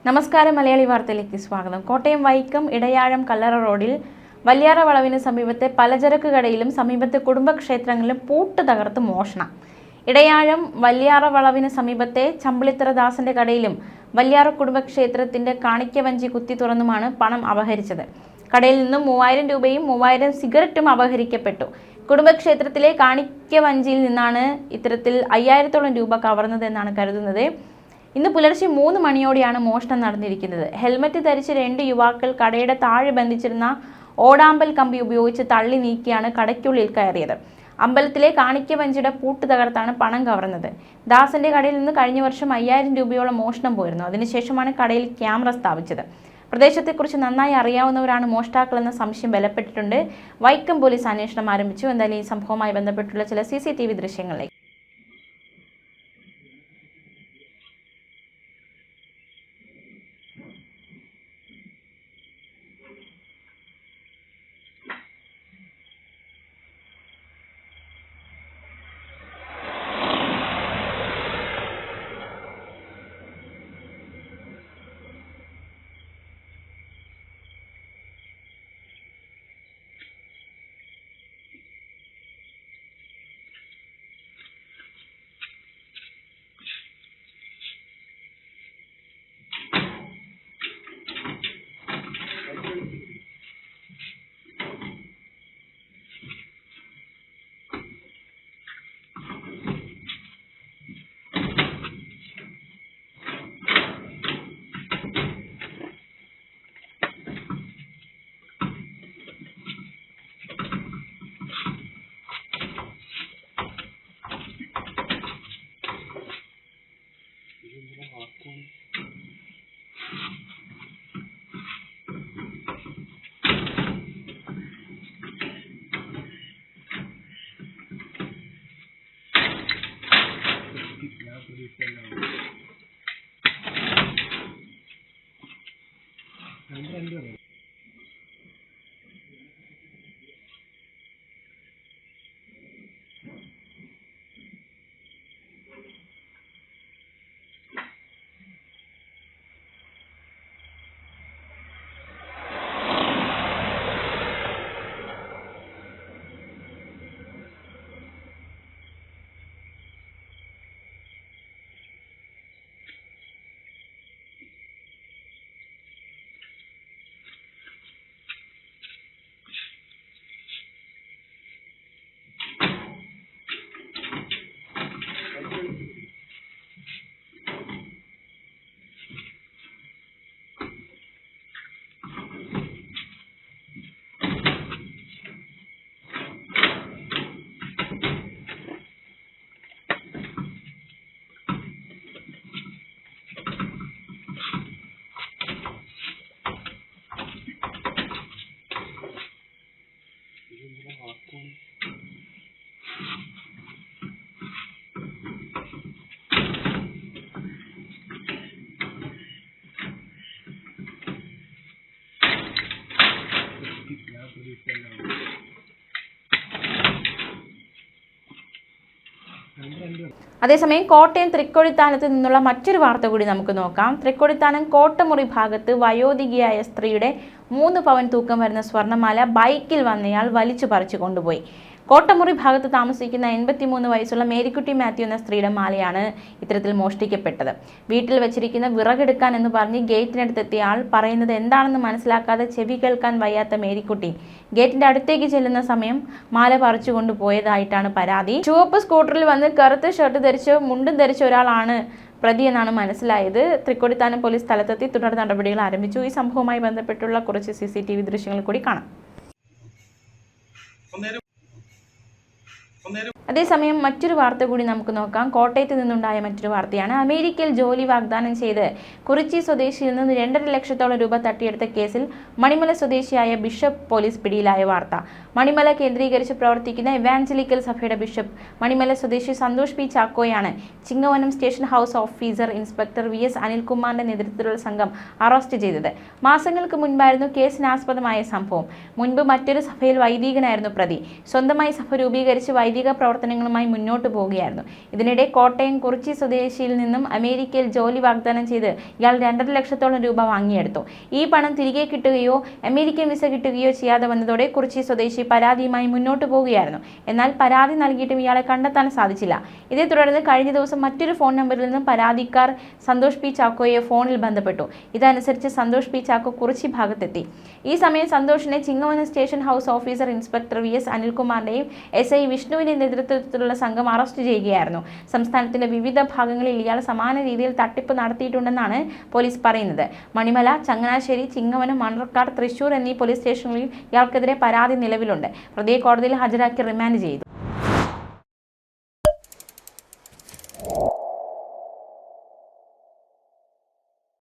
നമസ്കാരം. മലയാളി വാർത്തയിലേക്ക് സ്വാഗതം. കോട്ടയം വൈക്കം ഇടയാഴം കല്ലറ റോഡിൽ വല്യാറ വളവിന് സമീപത്തെ പലചരക്ക് കടയിലും സമീപത്തെ കുടുംബക്ഷേത്രങ്ങളിലും പൂട്ട് തകർത്ത് മോഷണം. ഇടയാഴം വല്യാറ വളവിന് സമീപത്തെ ചമ്പിളിത്തറ ദാസന്റെ കടയിലും വല്യാറ കുടുംബക്ഷേത്രത്തിന്റെ കാണിക്കവഞ്ചി കുത്തി തുറന്നുമാണ് പണം അപഹരിച്ചത്. കടയിൽ നിന്നും 3000 രൂപയും 3000 സിഗരറ്റും അപഹരിക്കപ്പെട്ടു. കുടുംബക്ഷേത്രത്തിലെ കാണിക്കവഞ്ചിയിൽ നിന്നാണ് ഇത്തരത്തിൽ 5000-ഓളം രൂപ കവർന്നതെന്നാണ് കരുതുന്നത്. ഇന്ന് പുലർച്ചെ 3 മണിയോടെയാണ് മോഷണം നടന്നിരിക്കുന്നത്. ഹെൽമറ്റ് ധരിച്ച 2 യുവാക്കൾ കടയുടെ താഴെ ബന്ധിച്ചിരുന്ന ഓടാമ്പൽ കമ്പി ഉപയോഗിച്ച് തള്ളി നീക്കിയാണ് കടയ്ക്കുള്ളിൽ കയറിയത്. അമ്പലത്തിലെ കാണിക്കവഞ്ചിയുടെ പൂട്ട് തകർത്താണ് പണം കവർന്നത്. ദാസന്റെ കടയിൽ നിന്ന് കഴിഞ്ഞ വർഷം 5000 രൂപയോളം മോഷണം പോയിരുന്നു. അതിനുശേഷമാണ് കടയിൽ ക്യാമറ സ്ഥാപിച്ചത്. പ്രദേശത്തെക്കുറിച്ച് നന്നായി അറിയാവുന്നവരാണ് മോഷ്ടാക്കളെന്ന സംശയം ബലപ്പെട്ടിട്ടുണ്ട്. വൈക്കം പോലീസ് അന്വേഷണം ആരംഭിച്ചു. എന്തായാലും ഈ സംഭവവുമായി ബന്ധപ്പെട്ടുള്ള ചില CCTV ദൃശ്യങ്ങളിലേക്ക്. അതേസമയം കോട്ടയം തൃക്കൊടിത്താനത്ത് നിന്നുള്ള മറ്റൊരു വാർത്ത കൂടി നമുക്ക് നോക്കാം. തൃക്കൊടിത്താനം കോട്ടമുറി ഭാഗത്ത് വയോധികയായ സ്ത്രീയുടെ 3 പവൻ തൂക്കം വരുന്ന സ്വർണ്ണമാല ബൈക്കിൽ വന്നയാൾ വലിച്ചു പറിച്ചു കൊണ്ടുപോയി. കോട്ടമുറി ഭാഗത്ത് താമസിക്കുന്ന 83 വയസ്സുള്ള മേരിക്കുട്ടി മാത്യു എന്ന സ്ത്രീയുടെ മാലയാണ് ഇത്തരത്തിൽ മോഷ്ടിക്കപ്പെട്ടത്. വീട്ടിൽ വെച്ചിരിക്കുന്ന വിറകെടുക്കാൻ എന്ന് പറഞ്ഞ് ഗേറ്റിനടുത്തെത്തിയ ആൾ പറയുന്നത് എന്താണെന്ന് മനസ്സിലാക്കാതെ ചെവി കേൾക്കാൻ വയ്യാത്ത മേരിക്കുട്ടി ഗേറ്റിന്റെ അടുത്തേക്ക് ചെല്ലുന്ന സമയം മാല പറിച്ചു കൊണ്ടുപോയതായിട്ടാണ് പരാതി. ചുവപ്പ് സ്കൂട്ടറിൽ വന്ന് കറുത്ത ഷർട്ട് ധരിച്ച് മുണ്ടും ധരിച്ച ഒരാളാണ് പ്രതി എന്നാണ് മനസ്സിലായത്. തൃക്കൊടിത്താനം പോലീസ് സ്ഥലത്തെത്തി തുടർ നടപടികൾ ആരംഭിച്ചു. ഈ സംഭവവുമായി ബന്ധപ്പെട്ടുള്ള കുറച്ച് CCTV ദൃശ്യങ്ങൾ കൂടി കാണാം. അതേസമയം മറ്റൊരു വാർത്ത കൂടി നമുക്ക് നോക്കാം. കോട്ടയത്ത് നിന്നുണ്ടായ മറ്റൊരു വാർത്തയാണ്. അമേരിക്കയിൽ ജോലി വാഗ്ദാനം ചെയ്ത് കുറിച്ചി സ്വദേശിയിൽ നിന്ന് 2.5 ലക്ഷത്തോളം രൂപ തട്ടിയെടുത്ത കേസിൽ മണിമല സ്വദേശിയായ ബിഷപ്പ് പോലീസ് പിടിയിലായ വാർത്ത. മണിമല കേന്ദ്രീകരിച്ച് പ്രവർത്തിക്കുന്ന ഇവാഞ്ചലിക്കൽ സഭയുടെ ബിഷപ്പ് മണിമല സ്വദേശി സന്തോഷ് പി ചാക്കോയാണ് Chingavanam station house officer inspector VS അനിൽകുമാറിന്റെ നേതൃത്വത്തിലുള്ള സംഘം അറസ്റ്റ് ചെയ്തത്. മാസങ്ങൾക്ക് മുൻപായിരുന്നു കേസിനാസ്പദമായ സംഭവം. മുൻപ് മറ്റൊരു സഭയിൽ വൈദികനായിരുന്നു പ്രതി. സ്വന്തമായി സഭ രൂപീകരിച്ച് അനൈതിക പ്രവർത്തനങ്ങളുമായി മുന്നോട്ട് പോവുകയായിരുന്നു. ഇതിനിടെ കോട്ടയം കുറിച്ചി സ്വദേശിയിൽ നിന്നും അമേരിക്കയിൽ ജോലി വാഗ്ദാനം ചെയ്ത് ഇയാൾ 2.5 ലക്ഷത്തോളം രൂപ വാങ്ങിയെടുത്തു. ഈ പണം തിരികെ കിട്ടുകയോ അമേരിക്കൻ വിസ കിട്ടുകയോ ചെയ്യാതെ വന്നതോടെ കുറിച്ചി സ്വദേശി പരാതിയുമായി മുന്നോട്ട് പോവുകയായിരുന്നു. എന്നാൽ പരാതി നൽകിയിട്ടും ഇയാളെ കണ്ടെത്താൻ സാധിച്ചില്ല. ഇതേ തുടർന്ന് കഴിഞ്ഞ ദിവസം മറ്റൊരു ഫോൺ നമ്പറിൽ നിന്നും പരാതിക്കാർ സന്തോഷ് പി ചാക്കോയെ ഫോണിൽ ബന്ധപ്പെട്ടു. ഇതനുസരിച്ച് സന്തോഷ് പി ചാക്കോ കുറിച്ചി ഭാഗത്തെത്തി. ഈ സമയം സന്തോഷിനെ Chingavanam station house officer inspector VS അനിൽകുമാറിന്റെയും SI വിഷ്ണുവിന്റെ നേതൃത്വത്തിലുള്ള സംഘം അറസ്റ്റ് ചെയ്യുകയായിരുന്നു. സംസ്ഥാനത്തിന്റെ വിവിധ ഭാഗങ്ങളിൽ ഇയാൾ സമാന രീതിയിൽ തട്ടിപ്പ് നടത്തിയിട്ടുണ്ടെന്നാണ് പോലീസ് പറയുന്നത്. മണിമല, ചങ്ങനാശ്ശേരി, ചിങ്ങവനം, മണ്ണാർക്കാട്, തൃശൂർ എന്നീ പോലീസ് സ്റ്റേഷനുകളിൽ ഇയാൾക്കെതിരെ പരാതി നിലവിലുണ്ട്. പ്രതിയെ കോടതിയിൽ ഹാജരാക്കി റിമാൻഡ് ചെയ്തു.